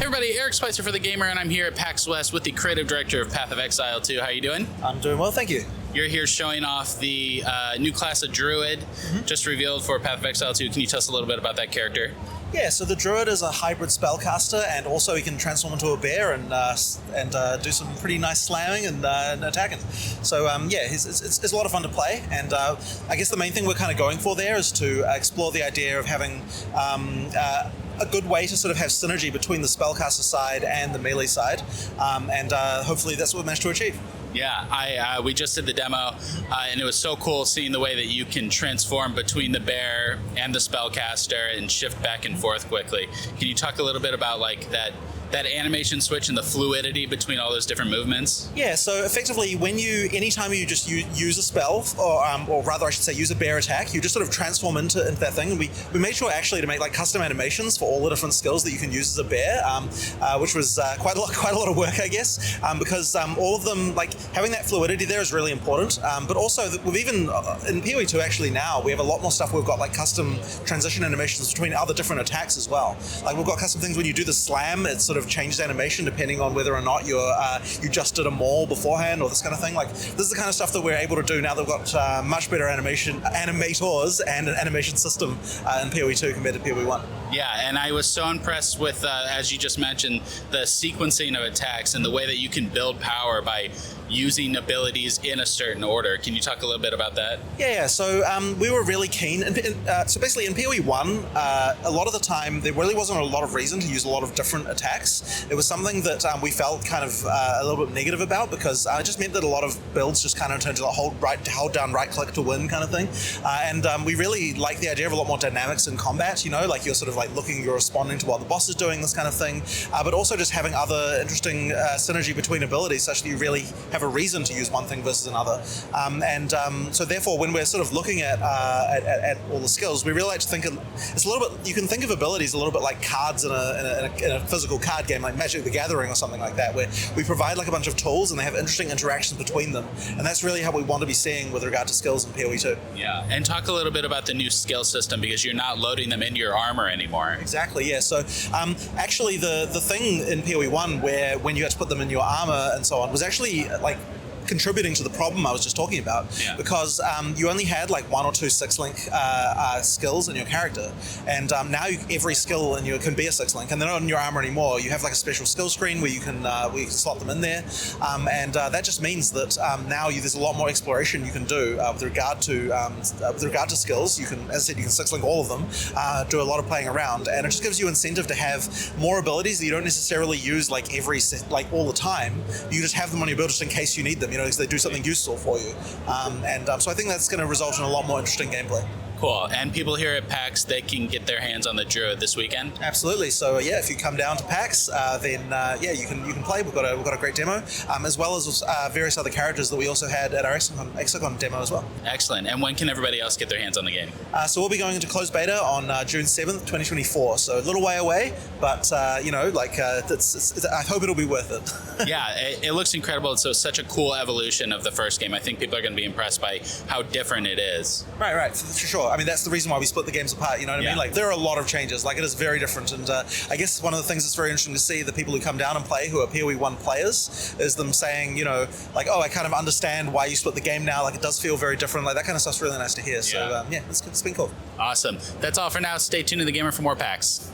everybody, Eric Switzer for TheGamer, and I'm here at PAX West with the creative director of Path of Exile 2. How you doing? I'm doing well, thank you. You're here showing off the new class of druid, just revealed for Path of Exile 2. Can you tell us a little bit about that character? Yeah, so the druid is a hybrid spellcaster, and also he can transform into a bear and do some pretty nice slamming and attacking. So yeah, it's a lot of fun to play, and I guess the main thing we're kind of going for there is to explore the idea of having a good way to sort of have synergy between the spellcaster side and the melee side, and hopefully that's what we managed to achieve. Yeah, we just did the demo, and it was so cool seeing the way that you can transform between the bear and the spellcaster and shift back and forth quickly. Can you talk a little bit about like that animation switch and the fluidity between all those different movements? Yeah, so effectively, anytime you just use a spell, or rather I should say use a bear attack, you just sort of transform into that thing. And we made sure actually to make like custom animations for all the different skills that you can use as a bear, which was quite a lot of work, I guess, because all of them, like having that fluidity there is really important. But also we've even in PoE 2 actually now we have a lot more stuff. We've got like custom transition animations between other different attacks as well. Like we've got custom things when you do the slam, it's sort of changes animation depending on whether or not you just did a maul beforehand or this kind of thing. Like this is the kind of stuff that we're able to do now that we've got much better animators and an animation system in PoE 2 compared to PoE 1. Yeah, and I was so impressed with, as you just mentioned, the sequencing of attacks and the way that you can build power by using abilities in a certain order. Can you talk a little bit about that? Yeah. So we were really keen. So basically in PoE 1, a lot of the time there really wasn't a lot of reason to use a lot of different attacks. It was something that we felt kind of a little bit negative about because it just meant that a lot of builds just kind of turned to the hold down right click to win kind of thing. And we really like the idea of a lot more dynamics in combat, you know, like you're sort of like you're responding to what the boss is doing, this kind of thing, but also just having other interesting synergy between abilities such that you really have a reason to use one thing versus another. So therefore, when we're sort of looking at all the skills, we really like to think it's a little bit. You can think of abilities a little bit like cards in a physical card game, like Magic the Gathering or something like that, where we provide like a bunch of tools and they have interesting interactions between them, and that's really how we want to be seeing with regard to skills in PoE 2. Yeah, and talk a little bit about the new skill system because you're not loading them into your armor anymore. Exactly. Yeah. So actually, the thing in PoE 1 where when you had to put them in your armor and so on was actually like contributing to the problem I was just talking about, because you only had like 1 or 2 6-link skills in your character, and now every skill in you can be a 6-link, and they're not in your armor anymore. You have like a special skill screen where you can slot them in there, and that just means that now there's a lot more exploration you can do with regard to skills. You can, as I said, you can 6-link all of them, do a lot of playing around, and it just gives you incentive to have more abilities that you don't necessarily use like all the time. You just have them on your build just in case you need them. Because they do something useful for you. So I think that's going to result in a lot more interesting gameplay. Cool. And people here at PAX, they can get their hands on the druid this weekend? Absolutely. So yeah, if you come down to PAX, then you can play. We've got a great demo, as well as various other characters that we also had at our Exicon demo as well. Excellent. And when can everybody else get their hands on the game? So we'll be going into closed beta on June 7th, 2024. So a little way away, but I hope it'll be worth it. Yeah, it looks incredible. It's such a cool evolution of the first game. I think people are going to be impressed by how different it is. Right, for sure. I mean, that's the reason why we split the games apart, you know what I mean? Like, there are a lot of changes. Like, it is very different, and I guess one of the things that's very interesting to see, the people who come down and play, who are PoE 1 players, is them saying, you know, like, oh, I kind of understand why you split the game now, like, it does feel very different, like, that kind of stuff's really nice to hear, so, it's been cool. Awesome. That's all for now. Stay tuned to TheGamer for more PAX.